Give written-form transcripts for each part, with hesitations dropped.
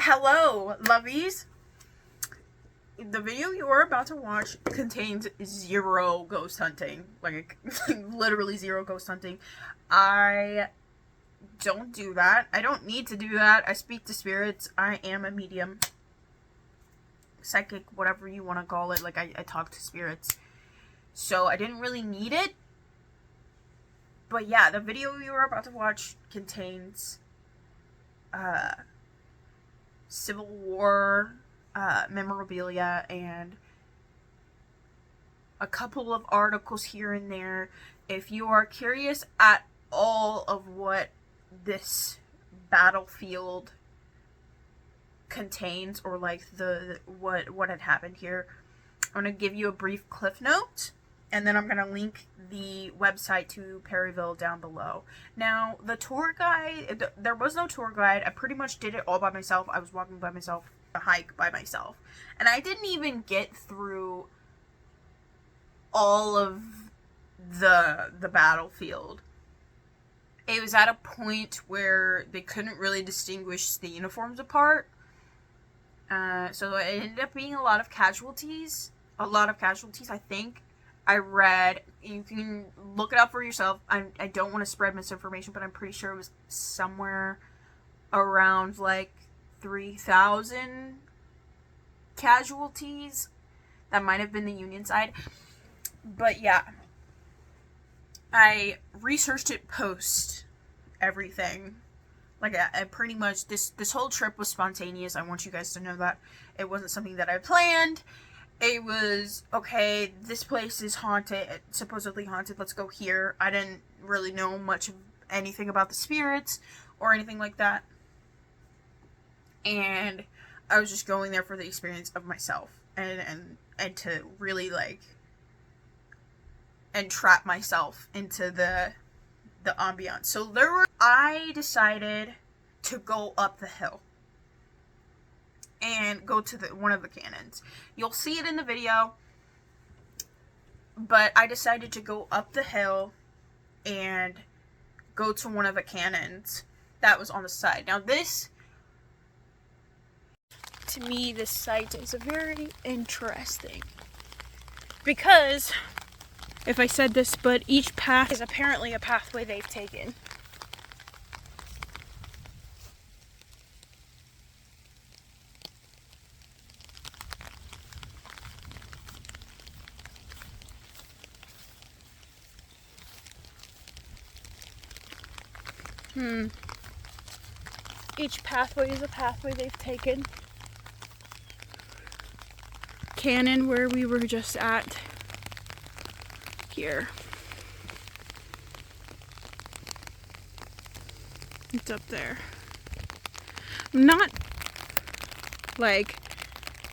Hello, lovies. The video you're about to watch contains zero ghost hunting. Like, literally zero ghost hunting. I don't do that. I don't need to do that. I speak to spirits. I am a medium. Psychic, whatever you want to call it. Like, I talk to spirits. So, I didn't really need it. But yeah, the video you're about to watch contains, Civil War memorabilia and a couple of articles here and there. If you are curious at all of what this battlefield contains, or like what had happened here, I'm going to give you a brief cliff note, and then I'm going to link the website to Perryville down below. Now, the tour guide, there was no tour guide. I pretty much did it all by myself. I was walking by myself, a hike by myself. And I didn't even get through all of the battlefield. It was at a point where they couldn't really distinguish the uniforms apart. So it ended up being a lot of casualties. I think. I read, you can look it up for yourself. I don't want to spread misinformation, but I'm pretty sure it was somewhere around like 3,000 casualties. That might have been the Union side. But yeah, I researched it post everything. Like, I pretty much, this whole trip was spontaneous. I want you guys to know that. It wasn't something that I planned. It was, okay, this place is haunted, supposedly haunted, let's go here. I didn't really know much of anything about the spirits or anything like that. And I was just going there for the experience of myself and to really, like, entrap myself into the ambiance. So I decided to go up the hill and go to one of the cannons. You'll see it in the video, but I decided to go up the hill and go to one of the cannons that was on the side. Now this, to me, this site is very interesting because, if I said this, but each path is apparently a pathway they've taken. Each pathway is a pathway they've taken. Cannon, where we were just at, here. It's up there. Not like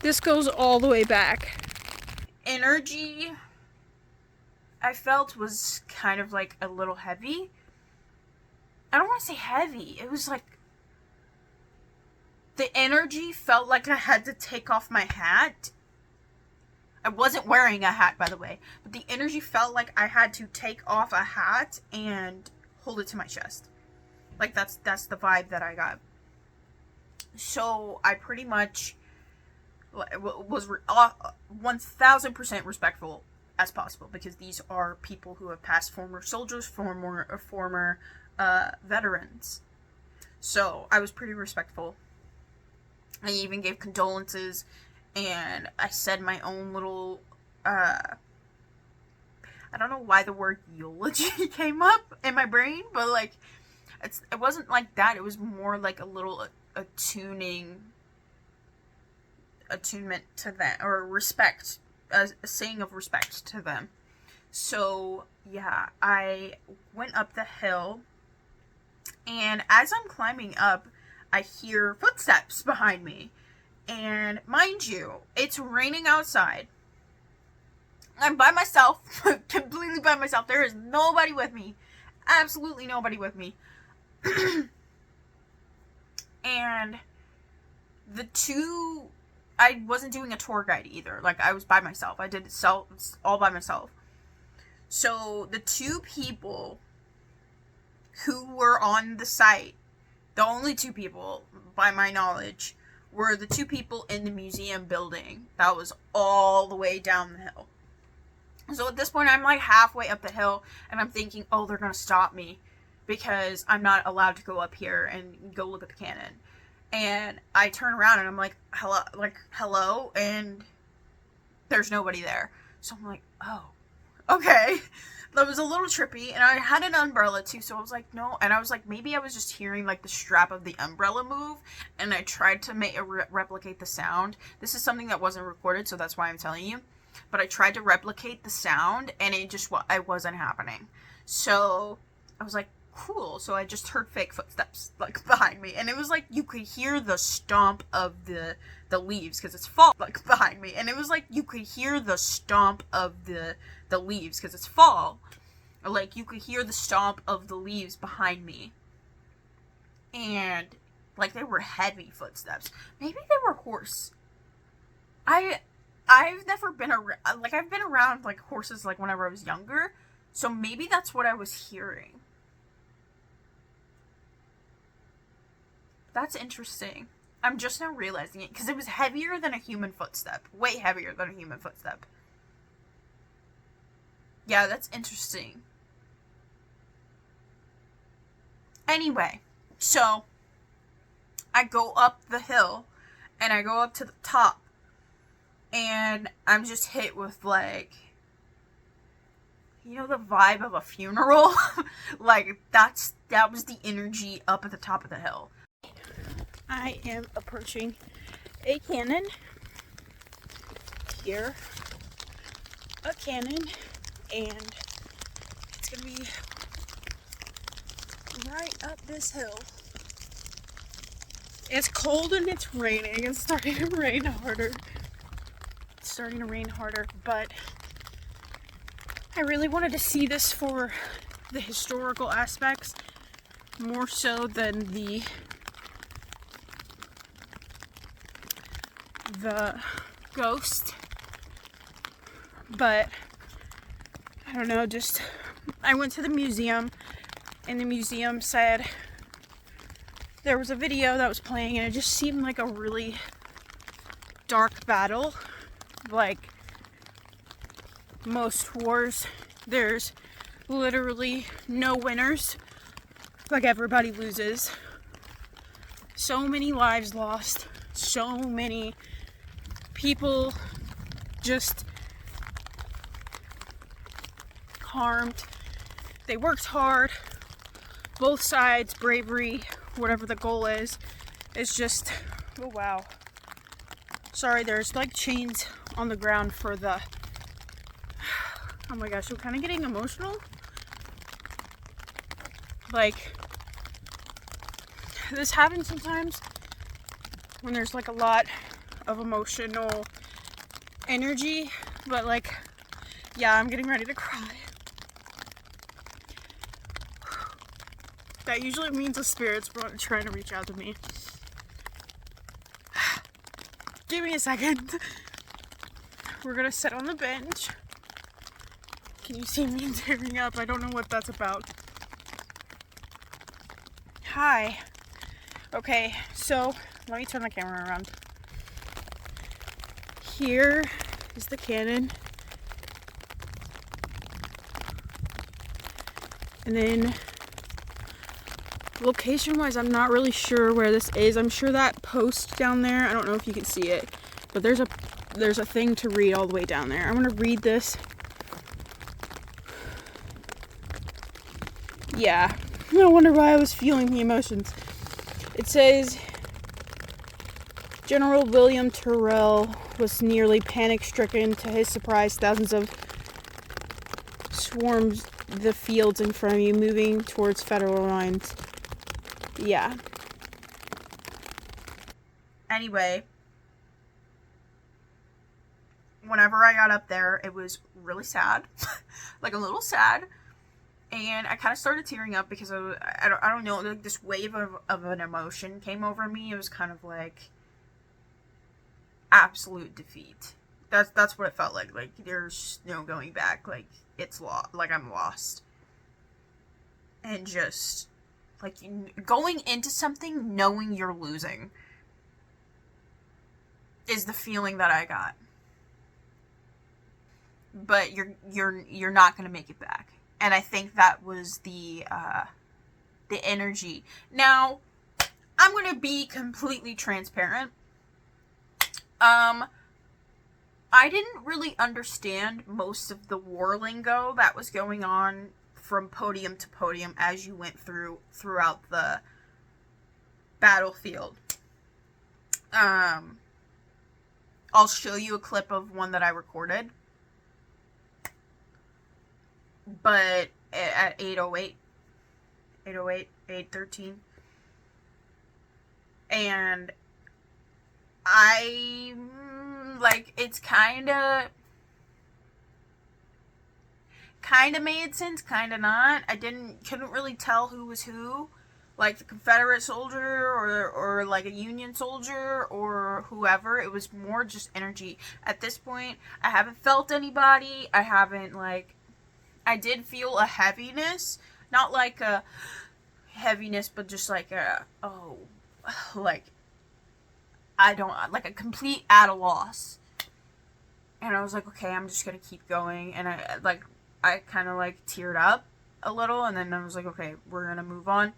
this goes all the way back. Energy, I felt, was kind of like a little heavy. I don't want to say heavy. It was like, the energy felt like I had to take off my hat. I wasn't wearing a hat, by the way, but the energy felt like I had to take off a hat and hold it to my chest. Like, that's the vibe that I got. So I pretty much was 1000% respectful as possible, because these are people who have passed, former soldiers, former veterans. So I was pretty respectful. I even gave condolences, and I said my own little, I don't know why the word eulogy came up in my brain, but like, it wasn't like that. It was more like a little attunement to them, or respect, a saying of respect to them. So yeah, I went up the hill, and as I'm climbing up, I hear footsteps behind me. And mind you, it's raining outside. I'm by myself, completely by myself. There is nobody with me. Absolutely nobody with me. And I wasn't doing a tour guide either. Like, I was by myself. I did it all by myself. So the two people who were on the site, the only two people, by my knowledge, were the two people in the museum building that was all the way down the hill. So at this point, I'm like halfway up the hill, and I'm thinking, oh, they're gonna stop me because I'm not allowed to go up here and go look at the cannon. And I turn around and I'm like, hello, and there's nobody there. So I'm like, oh, okay. That was a little trippy, and I had an umbrella too, so I was like, no, and I was like, maybe I was just hearing like the strap of the umbrella move, and I tried to replicate the sound. This is something that wasn't recorded, so that's why I'm telling you. But I tried to replicate the sound, and it wasn't happening. So I was like, cool. So I just heard fake footsteps like behind me, and it was like you could hear the stomp of the leaves because it's fall like behind me, and it was like you could hear the stomp of the leaves because it's fall. Like you could hear the stomp of the leaves behind me, and like they were heavy footsteps. Maybe they were horse. I've never been around, like I've been around like horses like whenever I was younger, so maybe that's what I was hearing. That's interesting. I'm just now realizing it because it was heavier than a human footstep. Way heavier than a human footstep. Yeah, that's interesting. Anyway, so I go up the hill and I go up to the top, and I'm just hit with like, you know, the vibe of a funeral. Like that was the energy up at the top of the hill. I am approaching a cannon. Here, a cannon, and it's gonna be right up this hill. It's cold and it's raining. It's starting to rain harder. It's starting to rain harder, but I really wanted to see this for the historical aspects more so than the ghost. But I don't know, just I went to the museum, and the museum said there was a video that was playing, and it just seemed like a really dark battle. Like most wars, there's literally no winners. Like everybody loses. So many lives lost. So many people just harmed. They worked hard. Both sides, bravery, whatever the goal is. It's just, oh wow. Sorry, there's like chains on the ground for the, oh my gosh, I'm kind of getting emotional. Like, this happens sometimes when there's like a lot of emotional energy, but like, yeah, I'm getting ready to cry. That usually means the spirits were trying to reach out to me. Give me a second. We're gonna sit on the bench. Can you see me tearing up? I don't know what that's about. Hi. Okay, so let me turn the camera around. Here is the cannon. And then location wise, I'm not really sure where this is. I'm sure that post down there, I don't know if you can see it, but there's a thing to read all the way down there. I'm gonna read this. Yeah, no wonder why I was feeling the emotions. It says, General William Terrell was nearly panic-stricken. To his surprise, thousands of swarms the fields in front of you, moving towards federal lines. Yeah. Anyway, whenever I got up there, it was really sad. Like a little sad. And I kind of started tearing up because I don't know, like this wave of an emotion came over me. It was kind of like absolute defeat. That's what it felt like. Like there's no going back. Like it's lost. Like I'm lost. And just like going into something knowing you're losing. is the feeling that I got. But you're not gonna make it back. And I think that was the energy. Now, I'm gonna be completely transparent. I didn't really understand most of the war lingo that was going on from podium to podium as you went throughout the battlefield. I'll show you a clip of one that I recorded. But at 8:08, 8:13. And I, like, it's kind of made sense, kind of not. Couldn't really tell who was who. Like the Confederate soldier or like a Union soldier or whoever. It was more just energy. At this point, I haven't felt anybody. I did feel a heaviness. Not like a heaviness, but just like like a complete at a loss. And I was like, okay, I'm just gonna keep going. And I kind of like teared up a little, and then I was like, okay, we're gonna move on.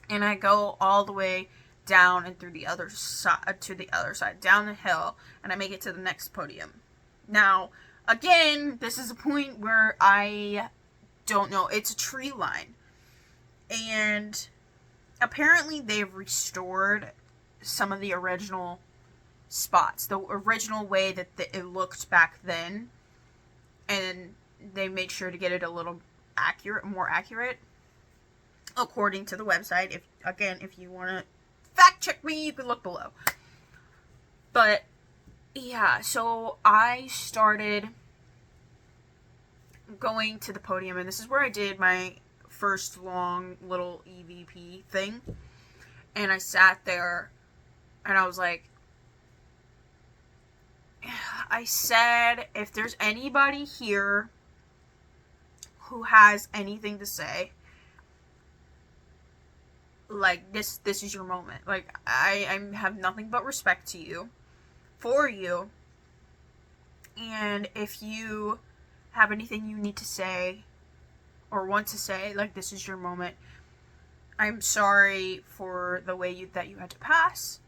And I go all the way down and through the other side, to the other side, down the hill, and I make it to the next podium. Now, again, this is a point where I don't know. It's a tree line. And apparently they've restored some of the original spots, the original way that it looked back then. And they made sure to get it a little more accurate. According to the website. If you want to fact check me, you can look below. But yeah, so I started going to the podium, and this is where I did my first long little EVP thing. And I sat there, and I was like, I said, if there's anybody here who has anything to say, like, this is your moment. Like, I have nothing but respect for you. And if you have anything you need to say or want to say, like, this is your moment. I'm sorry for the way that you had to pass.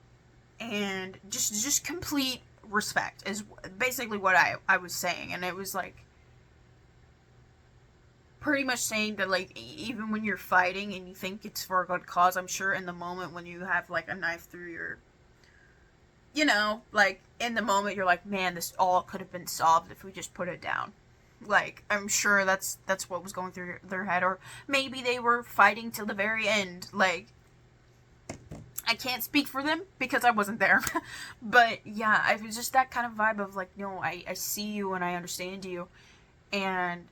And just complete respect is basically what I was saying. And it was like pretty much saying that, like, even when you're fighting and you think it's for a good cause, I'm sure in the moment when you have, like, a knife through your, like, in the moment you're like, man, this all could have been solved if we just put it down. Like, I'm sure that's what was going through their head. Or maybe they were fighting till the very end. Like, I can't speak for them because I wasn't there. But yeah, it was just that kind of vibe of like, no, I see you and I understand you. And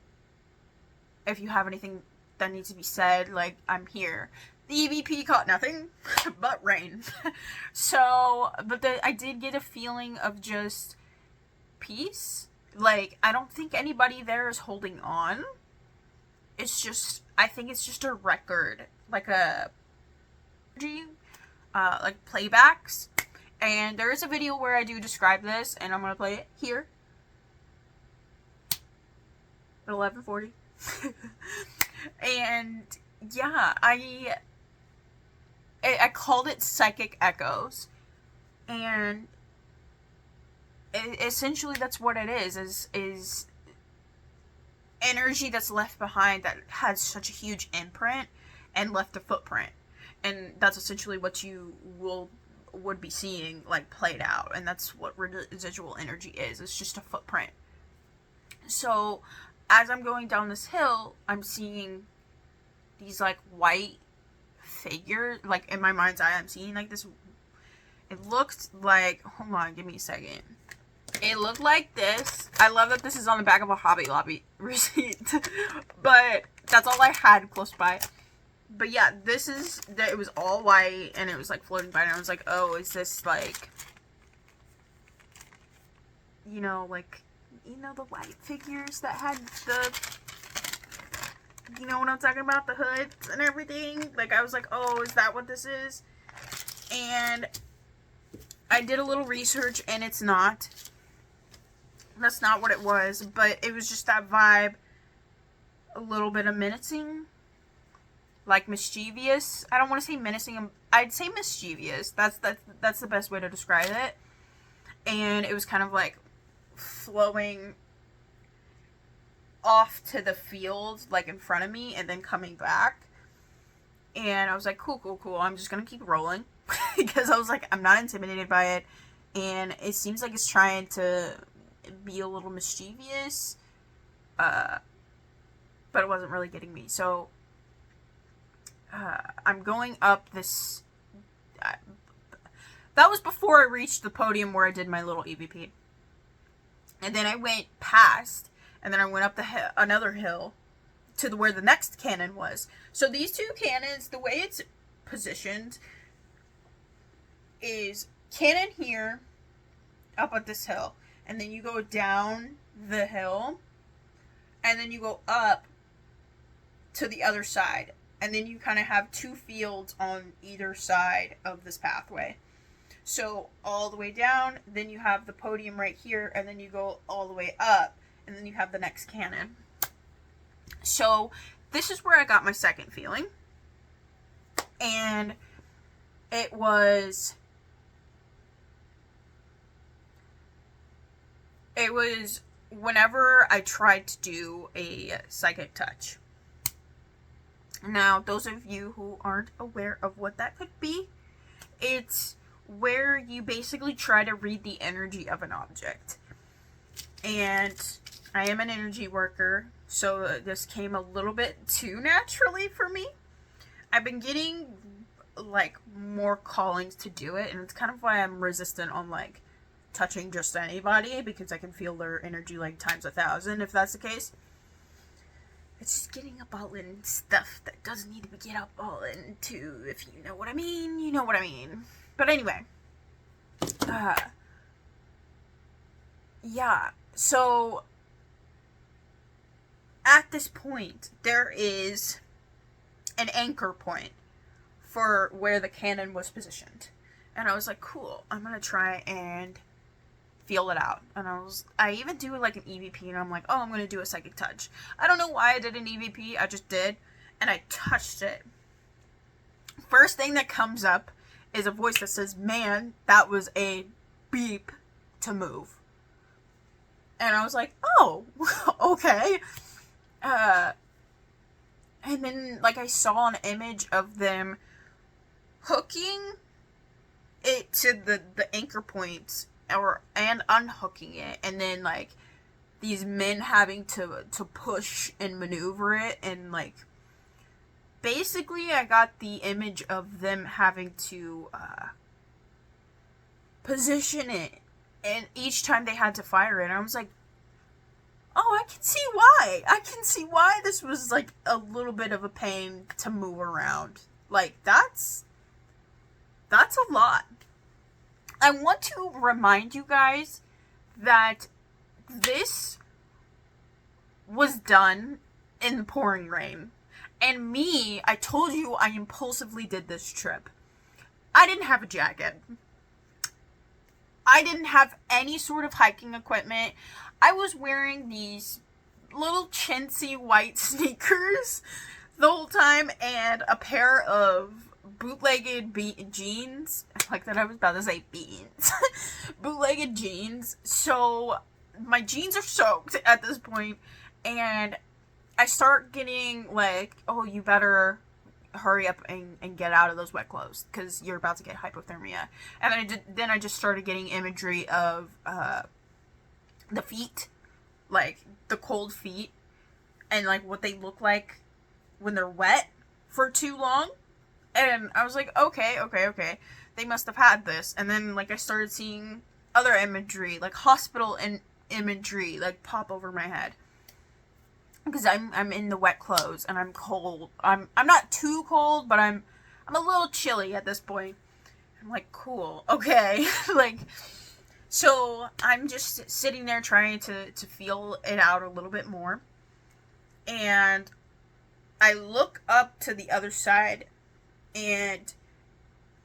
if you have anything that needs to be said, like, I'm here. The EVP caught nothing but rain. So, but I did get a feeling of just peace. Like, I don't think anybody there is holding on. It's just, I think it's just a record. Like like playbacks. And there is a video where I do describe this, and I'm going to play it here. At 11:40. And yeah, I called it psychic echoes, and essentially that's what it is energy that's left behind that has such a huge imprint and left a footprint, and that's essentially what you would be seeing, like, played out. And that's what residual energy is. It's just a footprint. So as I'm going down this hill, I'm seeing these, like, white figures. Like, in my mind's eye, I'm seeing, like, this. It looked like, hold on, give me a second. It looked like this. I love that this is on the back of a Hobby Lobby receipt. But that's all I had close by. But yeah, it was all white, and it was, like, floating by, and I was like, oh, is this, like, like, the white figures that had you know what I'm talking about? The hoods and everything. Like, I was like, oh, is that what this is? And I did a little research, and it's not. That's not what it was, but it was just that vibe. A little bit of menacing. Like mischievous. I don't want to say menacing. I'd say mischievous. That's the best way to describe it. And it was kind of like flowing off to the field, like in front of me, and then coming back. And I was like, cool. I'm just gonna keep rolling. Because I was like, I'm not intimidated by it. And it seems like it's trying to be a little mischievous. But it wasn't really getting me. So, I'm going up this... that was before I reached the podium where I did my little EVP. And then I went past, and then I went up another hill to where the next cannon was. So these two cannons, the way it's positioned is cannon here, up at this hill, and then you go down the hill, and then you go up to the other side. And then you kind of have two fields on either side of this pathway. So all the way down, then you have the podium right here, and then you go all the way up, and then you have the next cannon. So this is where I got my second feeling. And it was whenever I tried to do a psychic touch. Now, those of you who aren't aware of what that could be, it's where you basically try to read the energy of an object. And I am an energy worker, so this came a little bit too naturally for me. I've been getting, like, more callings to do it, and it's kind of why I'm resistant on, like, touching just anybody, because I can feel their energy, like, times 1,000, if that's the case. It's just getting up all in stuff that doesn't need to get up all into, if you know what I mean, you know what I mean. But anyway, yeah, so at this point, there is an anchor point for where the cannon was positioned. And I was like, cool, I'm gonna try and feel it out. And I even do like an EVP, and I'm like, oh, I'm gonna do a psychic touch. I don't know why I did an EVP, I just did, and I touched it. First thing that comes up is a voice that says, man, that was a beep to move. And I was like, oh, okay. And then, like, I saw an image of them hooking it to the anchor points, and unhooking it, and then, like, these men having to push and maneuver it, and, like, basically I got the image of them having to position it, and each time they had to fire it, and I was like, oh, I can see why this was, like, a little bit of a pain to move around. Like, that's a lot. I want to remind you guys that this was done in the pouring rain. And me, I told you I impulsively did this trip. I didn't have a jacket. I didn't have any sort of hiking equipment. I was wearing these little chintzy white sneakers the whole time, and a pair of bootlegged jeans. Like that I was about to say beans. Bootlegged jeans. So my jeans are soaked at this point, and I start getting like, oh, you better hurry up and get out of those wet clothes, because you're about to get hypothermia. And then I just started getting imagery of the feet, like the cold feet, and like what they look like when they're wet for too long. And I was like, okay, they must have had this. And then, like, I started seeing other imagery, like hospital imagery, like, pop over my head. Because I'm in the wet clothes, and I'm cold. I'm not too cold, but I'm a little chilly at this point. I'm like, cool, okay. Like, so I'm just sitting there trying to feel it out a little bit more. And I look up to the other side, and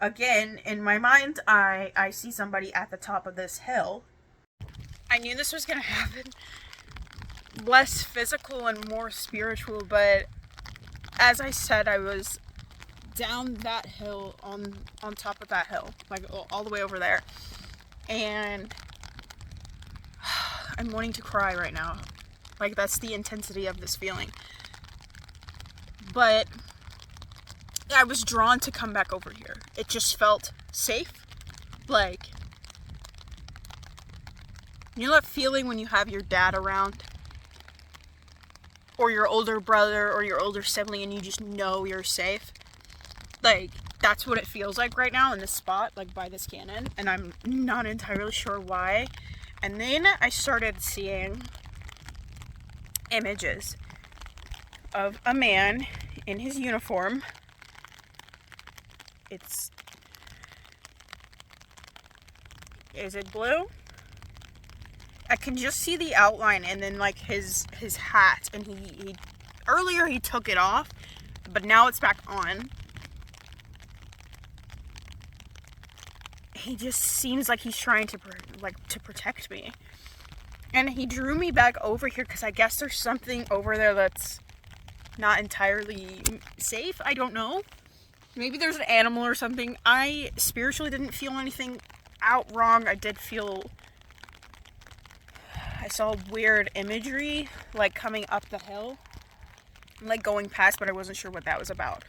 again, in my mind, I see somebody at the top of this hill. I knew this was going to happen. Less physical and more spiritual, but as I said, I was down that hill, on top of that hill, like all the way over there, and I'm wanting to cry right now. Like, that's the intensity of this feeling. But I was drawn to come back over here. It just felt safe. Like, you know that feeling when you have your dad around? Or your older brother or your older sibling, and you just know you're safe? Like, that's what it feels like right now in this spot, like by this cannon. And I'm not entirely sure why. And then I started seeing images of a man in his uniform. Is it blue? I can just see the outline, and then like his hat, and he earlier he took it off, but now it's back on. He just seems like he's trying to protect me. And he drew me back over here because I guess there's something over there that's not entirely safe. I don't know. Maybe there's an animal or something. I spiritually didn't feel anything out wrong. I saw weird imagery, like coming up the hill, like going past, but I wasn't sure what that was about.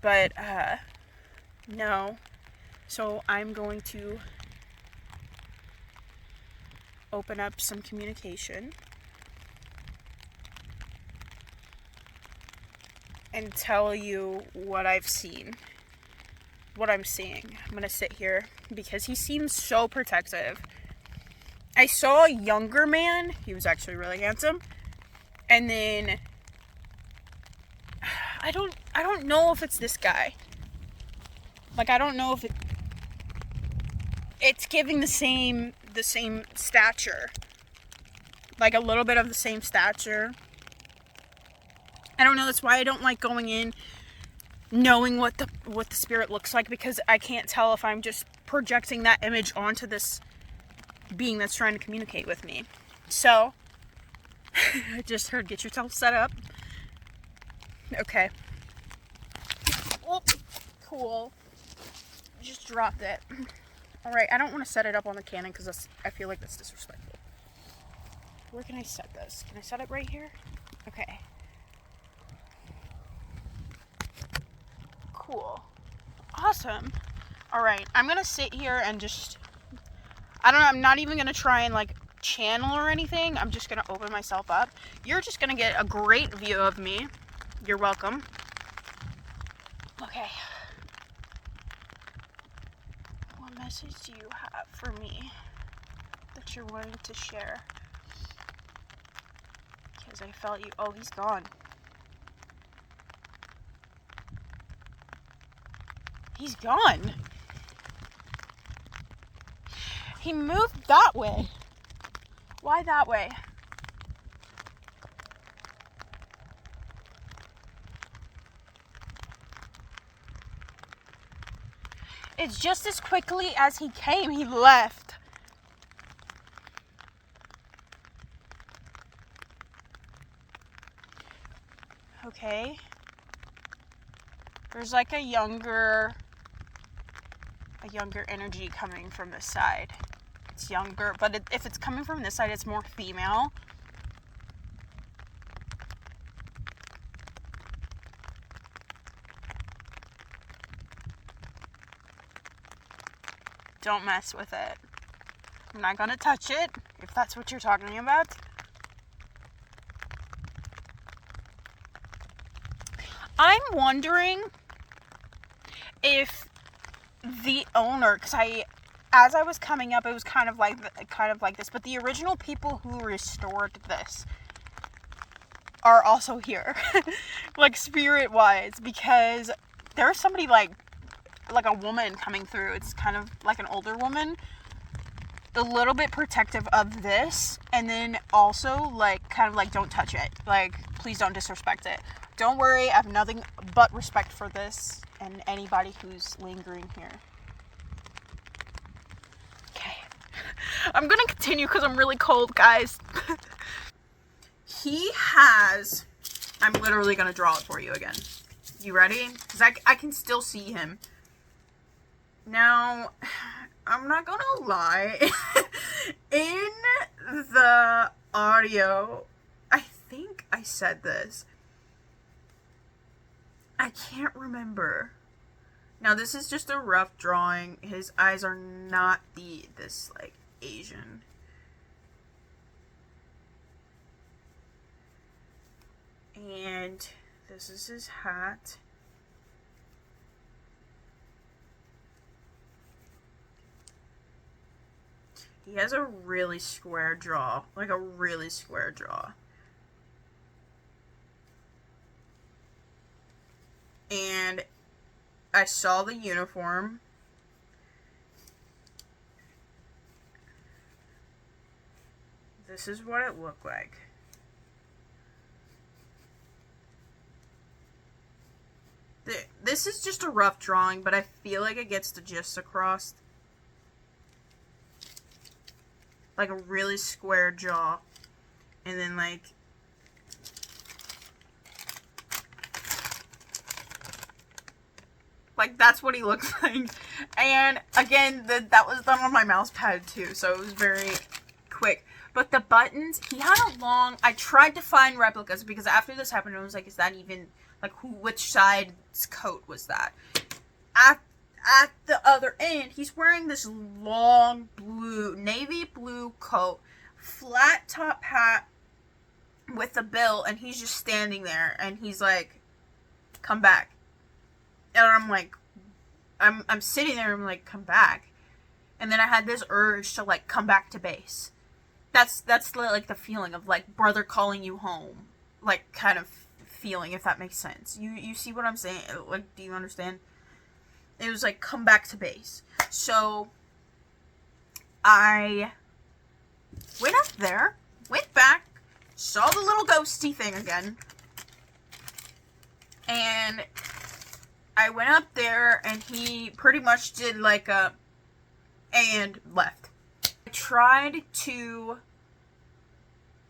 But, no. So I'm going to open up some communication and tell you what I've seen, what I'm seeing. I'm going to sit here because he seems so protective. I saw a younger man. He was actually really handsome. And then I don't know if it's this guy. Like, I don't know if it's giving the same stature. Like a little bit of the same stature. I don't know, that's why I don't like going in knowing what the spirit looks like, because I can't tell if I'm just projecting that image onto this being that's trying to communicate with me. So I just heard, get yourself set up. Okay. Oh, cool. Just dropped it. Alright, I don't want to set it up on the cannon because I feel like that's disrespectful. Where can I set this? Can I set it right here? Okay. Cool. Awesome. Alright, I'm going to sit here and just, I don't know, I'm not even going to try and like channel or anything. I'm just going to open myself up. You're just going to get a great view of me. You're welcome. Okay. What message do you have for me that you're wanting to share? Because I felt you. Oh, he's gone. He's gone. He moved that way. Why that way? It's just as quickly as he came, he left. Okay. There's like a younger energy coming from this side. It's younger, but if it's coming from this side, it's more female. Don't mess with it. I'm not gonna touch it, if that's what you're talking about. I'm wondering if the owner, because as I was coming up, it was kind of like this, but the original people who restored this are also here, like spirit wise, because there's somebody like a woman coming through. It's kind of like an older woman, a little bit protective of this, and then also like kind of like don't touch it, like please don't disrespect it. Don't worry, I have nothing but respect for this and anybody who's lingering here. Okay. I'm gonna continue because I'm really cold, guys. He has... I'm literally gonna draw it for you again. You ready? Because I can still see him. Now, I'm not gonna lie. In the audio, I think I said this. I can't remember. Now, this is just a rough drawing. His eyes are not this, like, Asian. And this is his hat. He has a really square jaw. Like a really square jaw. And I saw the uniform. This is what it looked like. This is just a rough drawing, but I feel like it gets the gist across. Like a really square jaw. And then like... Like, that's what he looks like. And, again, that was done on my mouse pad, too. So, it was very quick. But the buttons, he had a long... I tried to find replicas, because after this happened, I was like, is that even... Like, which side's coat was that? At the other end, he's wearing this long blue, navy blue coat, flat top hat with a bill, and he's just standing there, and he's like, come back. And I'm like, I'm sitting there, and I'm like, come back. And then I had this urge to, like, come back to base. That's like the feeling of, like, brother calling you home. Like, kind of feeling, if that makes sense. You see what I'm saying? Like, do you understand? It was like, come back to base. So, I went up there, went back, saw the little ghosty thing again, and I went up there, and he pretty much did like a, and left. I tried to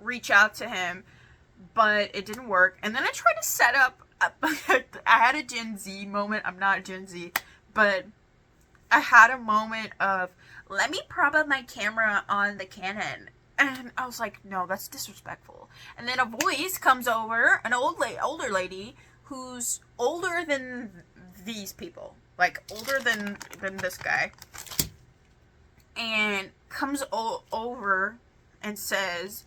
reach out to him, but it didn't work. And then I tried to set up, I had a Gen Z moment. I'm not Gen Z, but I had a moment of, let me prop up my camera on the Canon. And I was like, no, that's disrespectful. And then a voice comes over, an older lady, who's older than these people. Like, older than this guy. And comes over and says,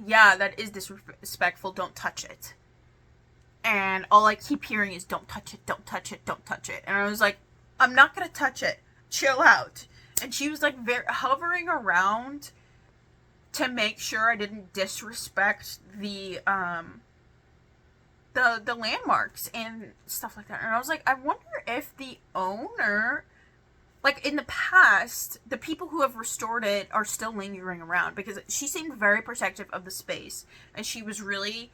yeah, that is disrespectful, don't touch it. And all I keep hearing is, don't touch it, don't touch it, don't touch it. And I was like, I'm not gonna touch it. Chill out. And she was like hovering around to make sure I didn't disrespect the landmarks and stuff like that. And I was like, I wonder if the owner, like in the past, the people who have restored it are still lingering around, because she seemed very protective of the space, and she was really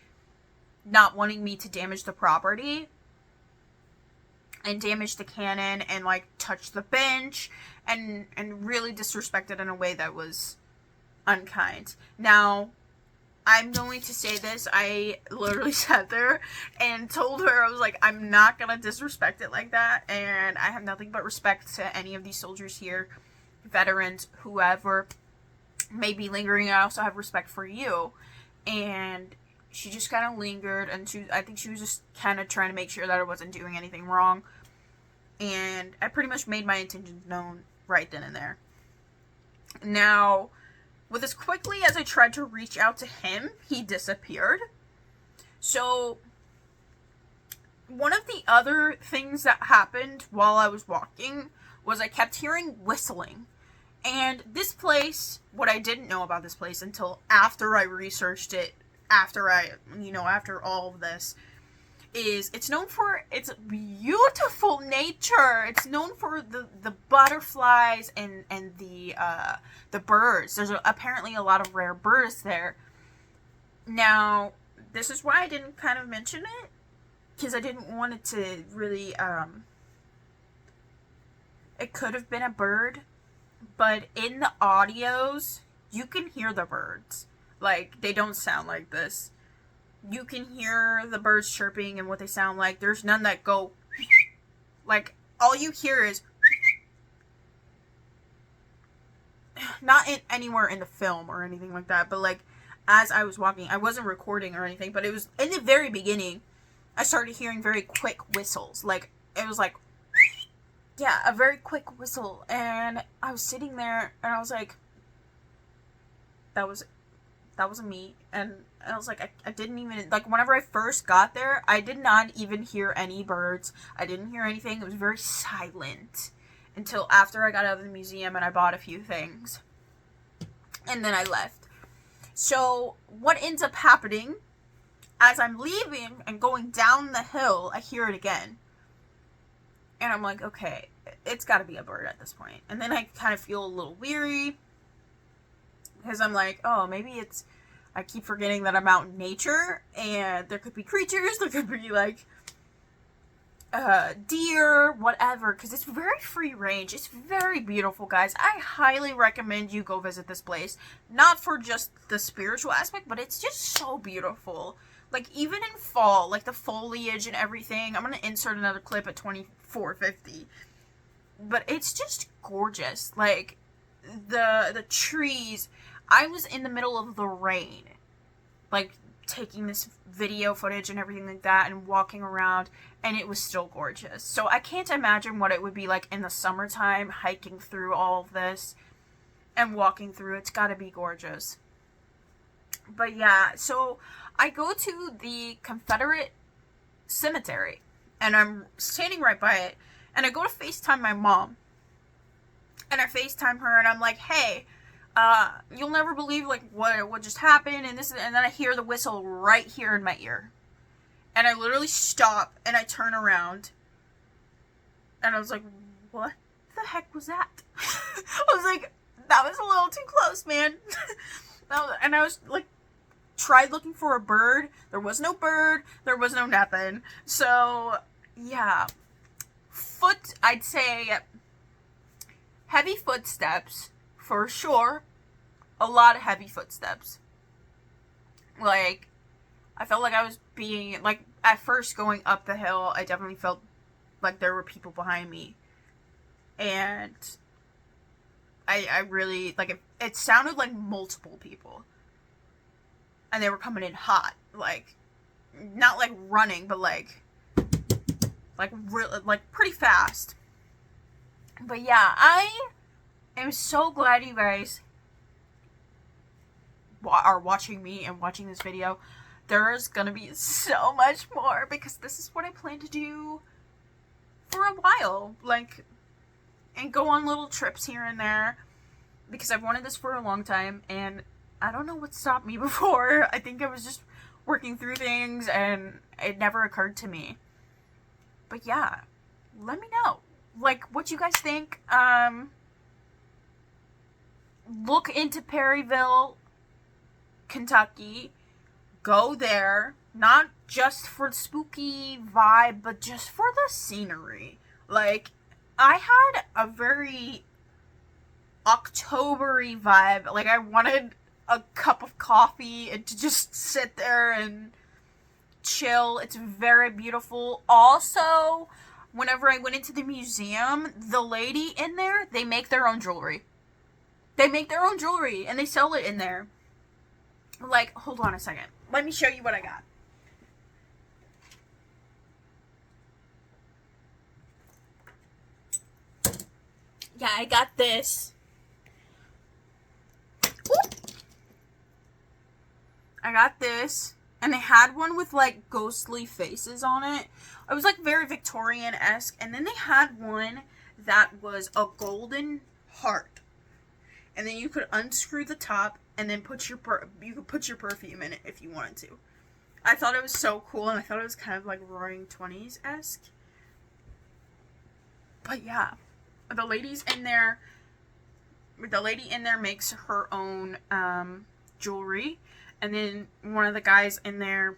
not wanting me to damage the property and damage the Canon and like touch the bench and really disrespect it in a way that was unkind. Now, I'm going to say this, I literally sat there and told her, I was like, I'm not gonna disrespect it like that, and I have nothing but respect to any of these soldiers here, veterans, whoever may be lingering. I also have respect for you. And she just kind of lingered, and I think she was just kind of trying to make sure that I wasn't doing anything wrong. And I pretty much made my intentions known right then and there. Now, with as quickly as I tried to reach out to him, he disappeared. So, one of the other things that happened while I was walking was I kept hearing whistling. And this place, what I didn't know about this place until after I researched it, after all of this, is it's known for its beautiful nature. It's known for the butterflies and the birds. There's apparently a lot of rare birds there. Now, this is why I didn't kind of mention it, because I didn't want it to really, it could have been a bird, but in the audios, you can hear the birds. Like, they don't sound like this. You can hear the birds chirping and what they sound like. There's none that go, like, all you hear is, not anywhere in the film or anything like that, but like, as I was walking, I wasn't recording or anything, but it was in the very beginning, I started hearing very quick whistles. Like, it was like, yeah, a very quick whistle. And I was sitting there and I was like, that wasn't me. And I was like, I didn't even, like, whenever I first got there, I did not even hear any birds. I didn't hear anything. It was very silent until after I got out of the museum and I bought a few things. And then I left. So what ends up happening, as I'm leaving and going down the hill, I hear it again. And I'm like, okay, it's got to be a bird at this point. And then I kind of feel a little weary, because I'm like, oh, maybe it's, I keep forgetting that I'm out in nature, and there could be creatures, there could be, like, deer, whatever, because it's very free range. It's very beautiful, guys. I highly recommend you go visit this place. Not for just the spiritual aspect, but it's just so beautiful. Like, even in fall, like the foliage and everything. I'm going to insert another clip at 24:50. But it's just gorgeous. Like, the trees. I was in the middle of the rain, like, taking this video footage and everything like that and walking around, and it was still gorgeous. So I can't imagine what it would be like in the summertime, hiking through all of this and walking through. It's gotta be gorgeous. But yeah, so I go to the Confederate cemetery, and I'm standing right by it, and I go to FaceTime my mom, and I FaceTime her, and I'm like, hey, you'll never believe, like, what just happened, and this, and then I hear the whistle right here in my ear. And I literally stop, and I turn around, and I was like, what the heck was that? I was like, that was a little too close, man. And I was, like, tried looking for a bird. There was no bird. There was no nothing. So, yeah. I'd say, heavy footsteps, for sure. A lot of heavy footsteps. Like, I felt like I was being, like, at first going up the hill, I definitely felt like there were people behind me. And I really, like, it sounded like multiple people. And they were coming in hot. Like, not like running, but like pretty fast. But yeah, I am so glad you guys are watching me and watching this video. There's gonna be so much more, because this is what I plan to do for a while, like, and go on little trips here and there, because I've wanted this for a long time, and I don't know what stopped me before. I think I was just working through things, and it never occurred to me. But yeah, let me know, like, what you guys think. Look into Perryville, Kentucky. Go there, not just for the spooky vibe, but just for the scenery. Like, I had a very October-y vibe. Like, I wanted a cup of coffee and to just sit there and chill. It's very beautiful. Also, whenever I went into the museum, the lady in there, they make their own jewelry. They make their own jewelry, and they sell it in there. Like, hold on a second. Let me show you what I got. Yeah, I got this. Ooh. I got this. And they had one with, like, ghostly faces on it. It was, like, very Victorian-esque. And then they had one that was a golden heart. And then you could unscrew the top and then you could put your perfume in it if you wanted to. I thought it was so cool, and I thought it was kind of like Roaring 20s-esque. But yeah, the lady in there makes her own jewelry, And then one of the guys in there,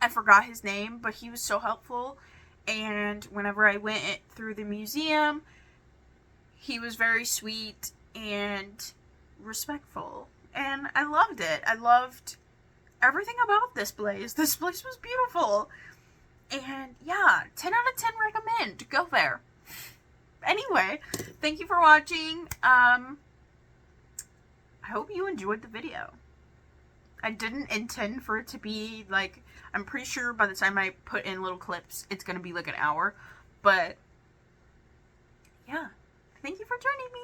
I forgot his name, but he was so helpful. And whenever I went through the museum, he was very sweet and respectful. And I loved it. I loved everything about this place. This place was beautiful. And yeah, 10 out of 10 recommend. Go there. Anyway, thank you for watching. I hope you enjoyed the video. I didn't intend for it to be like, I'm pretty sure by the time I put in little clips, it's going to be like an hour. But yeah, thank you for joining me.